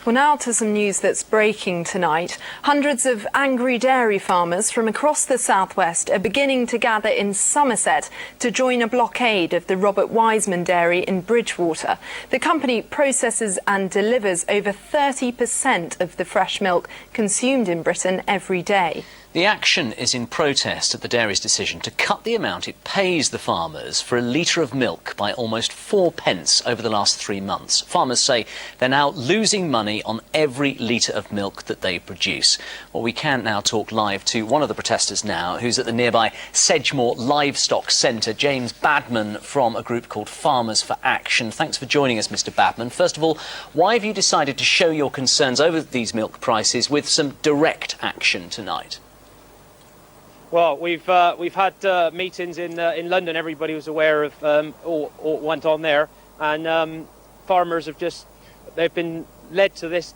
Well, now to some news that's breaking tonight. Hundreds of angry dairy farmers from across the southwest are beginning to gather in Somerset to join a blockade of the Robert Wiseman dairy in Bridgewater. The company processes and delivers over 30% of the fresh milk consumed in Britain every day. The action is in protest at the dairy's decision to cut the amount it pays the farmers for a litre of milk by almost 4p over the last 3 months. Farmers say they're now losing money on every litre of milk that they produce. Well, we can now talk live to one of the protesters now, who's at the nearby Sedgemoor Livestock Centre, James Badman from a group called Farmers for Action. Thanks for joining us, Mr Badman. First of all, why have you decided to show your concerns over these milk prices with some direct action tonight? Well, we've had meetings in London. Everybody was aware of all went on there, and farmers they've been led to this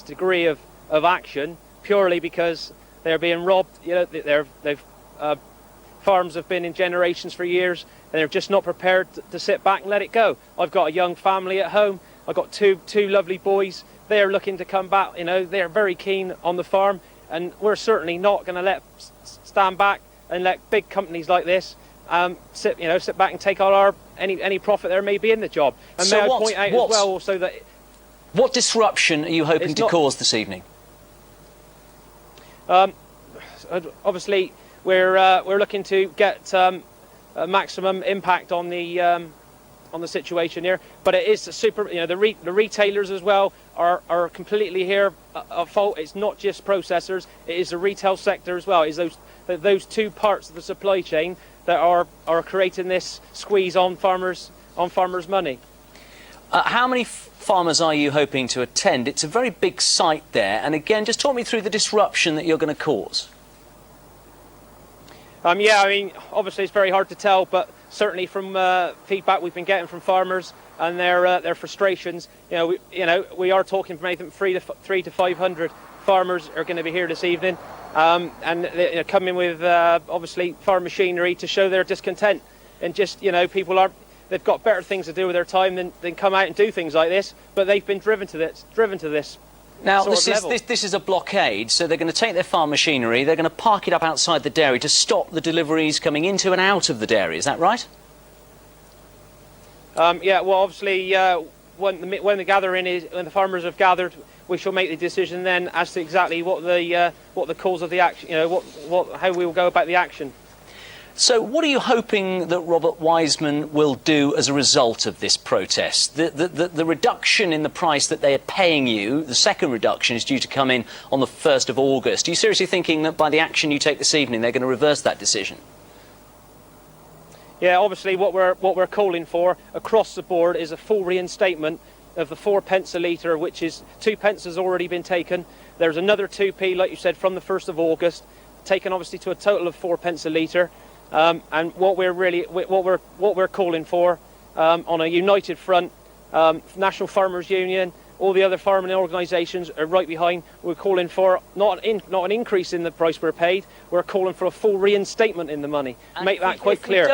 degree of action purely because they're being robbed. You know, farms have been in generations for years, and they're just not prepared to sit back and let it go. I've got a young family at home. I've got two lovely boys. They're looking to come back. You know, they're very keen on the farm. And we're certainly not going to stand back and let big companies like this sit back and take all any profit there may be in the job. And so may I point out as well also that what disruption are you hoping to cause this evening? Obviously, we're looking to get a maximum impact on the situation here, but it is the retailers as well are completely here at fault. It's not just processors, it is the retail sector as well. It's those two parts of the supply chain that are creating this squeeze on farmers' money. How many farmers are you hoping to attend? It's a very big site there, and again, just talk me through the disruption that you're going to cause. Yeah, I mean, obviously it's very hard to tell, but certainly from feedback we've been getting from farmers and their frustrations, we are talking from anything 300 to 500 farmers are going to be here this evening, and they come in with obviously farm machinery to show their discontent, and just they've got better things to do with their time than come out and do things like this, but they've been driven to this. Now, this is a blockade, so they're going to take their farm machinery, they're going to park it up outside the dairy to stop the deliveries coming into and out of the dairy, is that right? Yeah, well, obviously, when the farmers have gathered, we shall make the decision then as to exactly what the cause of the action, how we will go about the action. So what are you hoping that Robert Wiseman will do as a result of this protest? The reduction in the price that they are paying you, the second reduction, is due to come in on the 1st of August. Are you seriously thinking that by the action you take this evening they're going to reverse that decision? Yeah, obviously what we're calling for across the board is a full reinstatement of the 4p a litre, which is 2p has already been taken. There's another 2p, like you said, from the 1st of August, taken obviously to a total of 4p a litre. And what we're calling for on a united front, National Farmers Union, all the other farming organisations are right behind. We're calling for not an increase in the price we're paid. We're calling for a full reinstatement in the money. And make that quite clear. If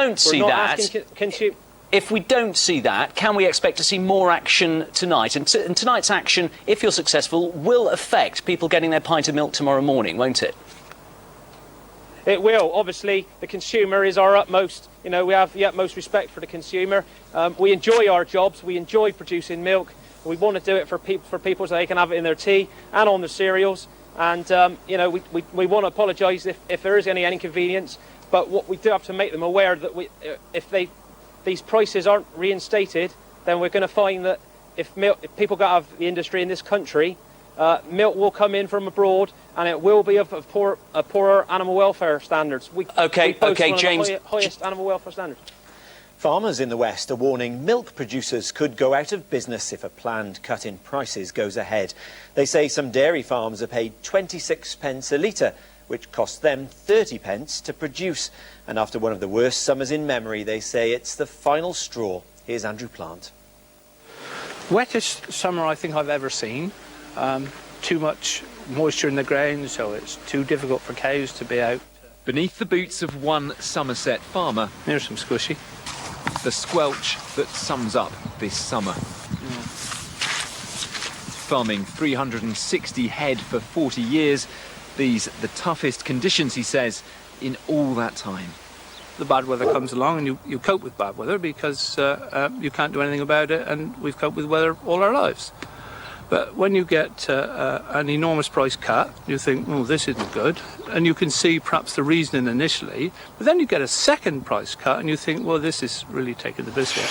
we don't see that, can we expect to see more action tonight? And tonight's action, if you're successful, will affect people getting their pint of milk tomorrow morning, won't it? It will. Obviously, the consumer is our utmost. We have the utmost respect for the consumer. We enjoy our jobs. We enjoy producing milk. We want to do it for people so they can have it in their tea and on their cereals. And we want to apologise if there is any inconvenience. But what we do have to make them aware that if these prices aren't reinstated, then we're going to find that if people got out of the industry in this country, milk will come in from abroad, and it will be of poorer animal welfare standards. Okay, James. Highest animal welfare standards. Farmers in the West are warning milk producers could go out of business if a planned cut in prices goes ahead. They say some dairy farms are paid 26p a litre, which costs them 30p to produce. And after one of the worst summers in memory, they say it's the final straw. Here's Andrew Plant. Wettest summer I think I've ever seen. Too much moisture in the ground, so it's too difficult for cows to be out. Beneath the boots of one Somerset farmer, There's some squishy. the squelch that sums up this summer. farming 360 head for 40 years. These the toughest conditions, he says, in all that time. The bad weather comes along and you cope with bad weather because you can't do anything about it, and we've coped with weather all our lives. But when you get an enormous price cut, you think, oh, this isn't good. And you can see perhaps the reasoning initially, but then you get a second price cut and you think, well, this is really taking the piss here.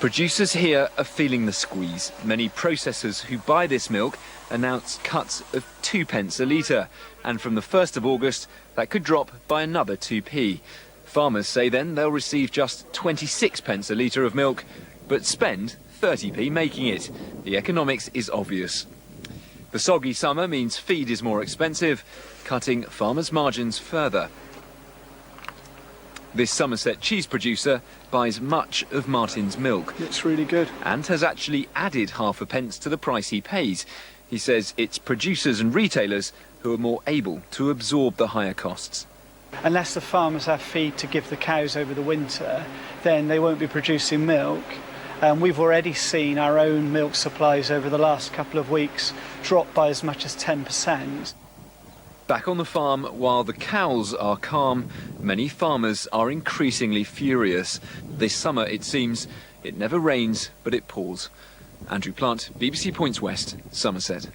Producers here are feeling the squeeze. Many processors who buy this milk announced cuts of 2p a litre. And from the 1st of August, that could drop by another 2p. Farmers say then they'll receive just 26p a litre of milk, but spend 30p making it. The economics is obvious. The soggy summer means feed is more expensive, cutting farmers' margins further. This Somerset cheese producer buys much of Martin's milk. It's really good. And has actually added half a pence to the price he pays. He says it's producers and retailers who are more able to absorb the higher costs. Unless the farmers have feed to give the cows over the winter, then they won't be producing milk. We've already seen our own milk supplies over the last couple of weeks drop by as much as 10%. Back on the farm, while the cows are calm, many farmers are increasingly furious. This summer, it seems, it never rains, but it pours. Andrew Plant, BBC Points West, Somerset.